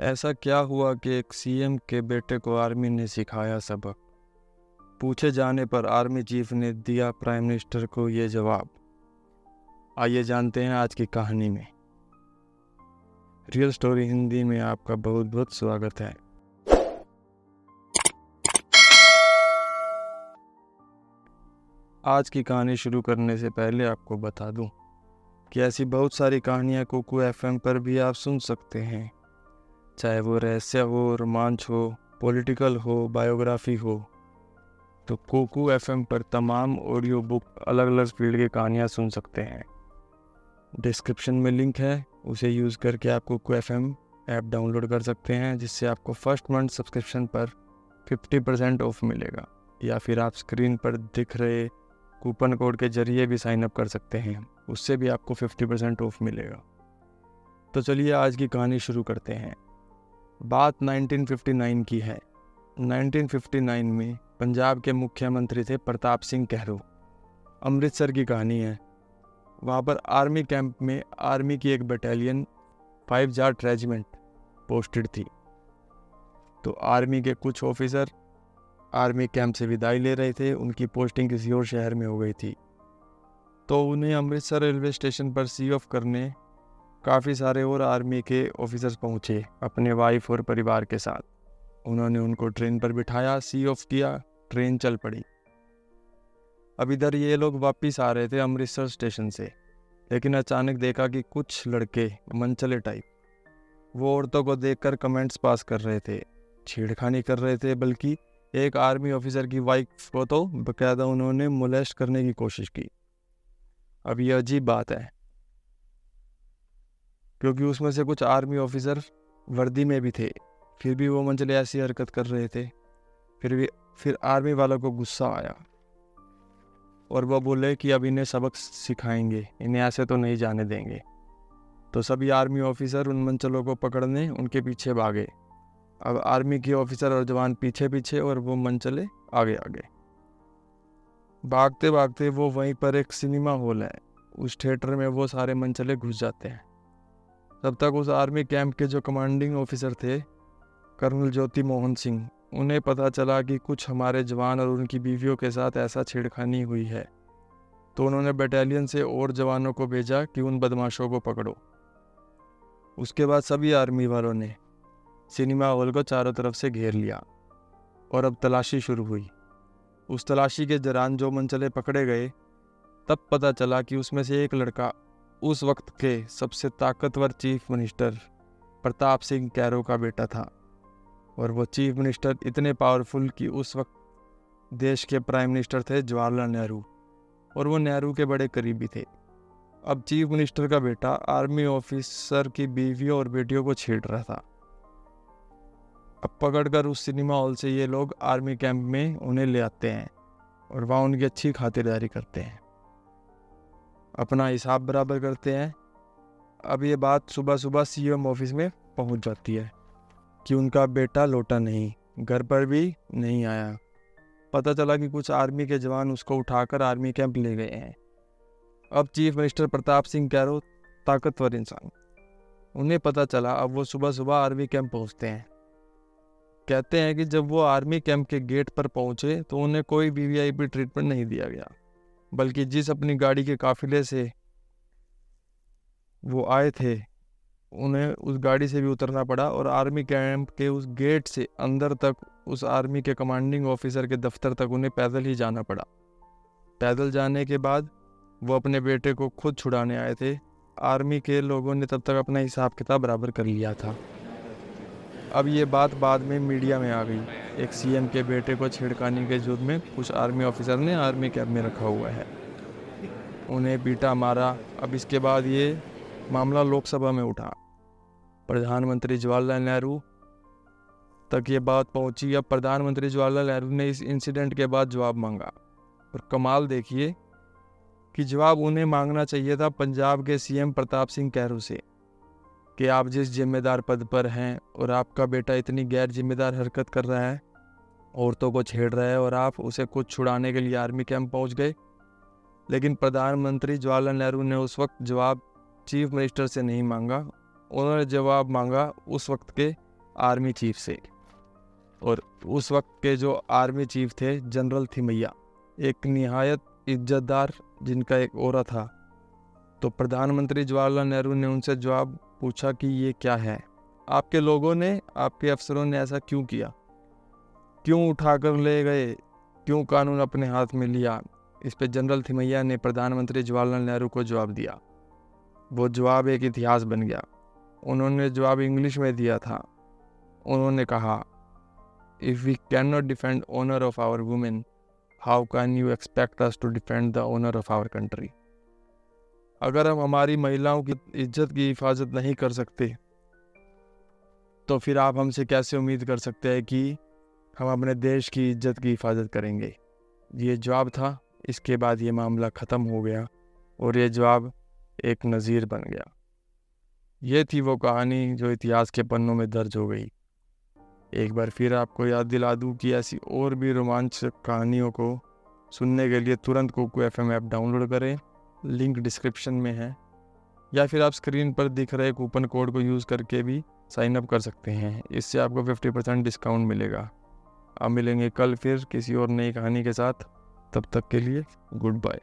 ऐसा क्या हुआ कि एक सीएम के बेटे को आर्मी ने सिखाया सबक? पूछे जाने पर आर्मी चीफ ने दिया प्राइम मिनिस्टर को ये जवाब। आइए जानते हैं आज की कहानी में। रियल स्टोरी हिंदी में आपका बहुत बहुत स्वागत है। आज की कहानी शुरू करने से पहले आपको बता दूं कि ऐसी बहुत सारी कहानियां कुकू एफएम पर भी आप सुन सकते हैं, चाहे वो रहस्य हो, रोमांच हो, पॉलिटिकल हो, बायोग्राफी हो। तो कुकू एफएम पर तमाम ऑडियो बुक अलग अलग फील्ड की कहानियां सुन सकते हैं। डिस्क्रिप्शन में लिंक है, उसे यूज़ करके आप कुकू एफएम ऐप डाउनलोड कर सकते हैं, जिससे आपको फर्स्ट मंथ सब्सक्रिप्शन पर 50% ऑफ मिलेगा, या फिर आप स्क्रीन पर दिख रहे कूपन कोड के जरिए भी साइन अप कर सकते हैं, उससे भी आपको 50% ऑफ मिलेगा। तो चलिए आज की कहानी शुरू करते हैं। बात 1959 की है। 1959 में पंजाब के मुख्यमंत्री थे प्रताप सिंह कैरो। अमृतसर की कहानी है। वहाँ पर आर्मी कैंप में आर्मी की एक बटालियन 5 जाट रेजिमेंट पोस्टेड थी। तो आर्मी के कुछ ऑफिसर आर्मी कैंप से विदाई ले रहे थे, उनकी पोस्टिंग किसी और शहर में हो गई थी। तो उन्हें अमृतसर रेलवे स्टेशन पर सी ऑफ करने काफ़ी सारे और आर्मी के ऑफिसर्स पहुँचे अपने वाइफ और परिवार के साथ। उन्होंने उनको ट्रेन पर बिठाया, सी ऑफ किया, ट्रेन चल पड़ी। अब इधर ये लोग वापस आ रहे थे अमृतसर स्टेशन से, लेकिन अचानक देखा कि कुछ लड़के मनचले टाइप वो औरतों को देखकर कमेंट्स पास कर रहे थे, छेड़खानी कर रहे थे, बल्कि एक आर्मी ऑफिसर की वाइफ को तो बकायदा उन्होंने मोलेस्ट करने की कोशिश की। अब ये अजीब बात है, क्योंकि उसमें से कुछ आर्मी ऑफिसर वर्दी में भी थे, फिर भी वो मंचले ऐसी हरकत कर रहे थे। फिर आर्मी वालों को गुस्सा आया और वो बोले कि अब इन्हें सबक सिखाएंगे, इन्हें ऐसे तो नहीं जाने देंगे। तो सभी आर्मी ऑफिसर उन मंचलों को पकड़ने उनके पीछे भागे। अब आर्मी के ऑफिसर और जवान पीछे पीछे और वो मंचले आगे आगे। भागते भागते वो वहीं पर एक सिनेमा हॉल है, उस थिएटर में वो सारे मंचले घुस जाते हैं। तब तक उस आर्मी कैंप के जो कमांडिंग ऑफिसर थे, कर्नल ज्योति मोहन सिंह, उन्हें पता चला कि कुछ हमारे जवान और उनकी बीवियों के साथ ऐसा छेड़खानी हुई है। तो उन्होंने बटालियन से और जवानों को भेजा कि उन बदमाशों को पकड़ो। उसके बाद सभी आर्मी वालों ने सिनेमा हॉल को चारों तरफ से घेर लिया और अब तलाशी शुरू हुई। उस तलाशी के दौरान जो मंचले पकड़े गए, तब पता चला कि उसमें से एक लड़का उस वक्त के सबसे ताकतवर चीफ मिनिस्टर प्रताप सिंह कैरो का बेटा था। और वो चीफ मिनिस्टर इतने पावरफुल कि उस वक्त देश के प्राइम मिनिस्टर थे जवाहरलाल नेहरू, और वो नेहरू के बड़े करीबी थे। अब चीफ मिनिस्टर का बेटा आर्मी ऑफिसर की बीवियों और बेटियों को छेड़ रहा था। अब पकड़कर उस सिनेमा हॉल से ये लोग आर्मी कैंप में उन्हें ले आते हैं और वहाँ उनकी अच्छी खातिरदारी करते हैं, अपना हिसाब बराबर करते हैं। अब ये बात सुबह सुबह सीएम ऑफिस में पहुंच जाती है कि उनका बेटा लौटा नहीं, घर पर भी नहीं आया। पता चला कि कुछ आर्मी के जवान उसको उठाकर आर्मी कैंप ले गए हैं। अब चीफ मिनिस्टर प्रताप सिंह कैरो ताकतवर इंसान, उन्हें पता चला। अब वो सुबह सुबह आर्मी कैंप पहुंचते हैं। कहते हैं कि जब वो आर्मी कैंप के गेट पर पहुंचे तो उन्हें कोई वीवीआईपी ट्रीटमेंट नहीं दिया गया, बल्कि जिस अपनी गाड़ी के काफिले से वो आए थे उन्हें उस गाड़ी से भी उतरना पड़ा और आर्मी कैंप के उस गेट से अंदर तक, उस आर्मी के कमांडिंग ऑफिसर के दफ्तर तक उन्हें पैदल ही जाना पड़ा। पैदल जाने के बाद वो अपने बेटे को खुद छुड़ाने आए थे। आर्मी के लोगों ने तब तक अपना हिसाब किताब बराबर कर लिया था। अब ये बात बाद में मीडिया में आ गई। एक सीएम के बेटे को छेड़खानी के जुर्म में कुछ आर्मी ऑफिसर ने आर्मी कैंप में रखा हुआ है, उन्हें पीटा मारा। अब इसके बाद ये मामला लोकसभा में उठा, प्रधानमंत्री जवाहरलाल नेहरू तक ये बात पहुंची। अब प्रधानमंत्री जवाहरलाल नेहरू ने इस इंसिडेंट के बाद जवाब मांगा, और कमाल देखिए कि जवाब उन्हें मांगना चाहिए था पंजाब के सीएम प्रताप सिंह कैरो से, कि आप जिस जिम्मेदार पद पर हैं और आपका बेटा इतनी गैर जिम्मेदार हरकत कर रहा है, औरतों को छेड़ रहा है, और आप उसे खुद छुड़ाने के लिए आर्मी कैंप पहुंच गए। लेकिन प्रधानमंत्री जवाहरलाल नेहरू ने उस वक्त जवाब चीफ मिनिस्टर से नहीं मांगा, उन्होंने जवाब मांगा उस वक्त के आर्मी चीफ से। और उस वक्त के जो आर्मी चीफ थे जनरल थिमैया, एक निहायत इज्जतदार जिनका एक औरा था। तो प्रधानमंत्री जवाहरलाल नेहरू ने उनसे जवाब पूछा कि ये क्या है, आपके लोगों ने, आपके अफसरों ने ऐसा क्यों किया, क्यों उठाकर ले गए, क्यों कानून अपने हाथ में लिया। इस पे जनरल थिमैया ने प्रधानमंत्री जवाहरलाल नेहरू को जवाब दिया। वो जवाब एक इतिहास बन गया। उन्होंने जवाब इंग्लिश में दिया था। उन्होंने कहा, if we cannot defend honour of our women, how can you expect us to defend the honour of our country. अगर हम हमारी महिलाओं की इज्जत की हिफाजत नहीं कर सकते तो फिर आप हमसे कैसे उम्मीद कर सकते हैं कि हम अपने देश की इज्जत की हिफाजत करेंगे। ये जवाब था। इसके बाद ये मामला ख़त्म हो गया और ये जवाब एक नज़ीर बन गया। ये थी वो कहानी जो इतिहास के पन्नों में दर्ज हो गई। एक बार फिर आपको याद दिला दूं कि ऐसी और भी रोमांचक कहानियों को सुनने के लिए तुरंत कुकू FM ऐप डाउनलोड करें, लिंक डिस्क्रिप्शन में है, या फिर आप स्क्रीन पर दिख रहे कूपन कोड को यूज़ करके भी साइन अप कर सकते हैं। इससे आपको 50% डिस्काउंट मिलेगा। अब मिलेंगे कल फिर किसी और नई कहानी के साथ। तब तक के लिए गुड बाय।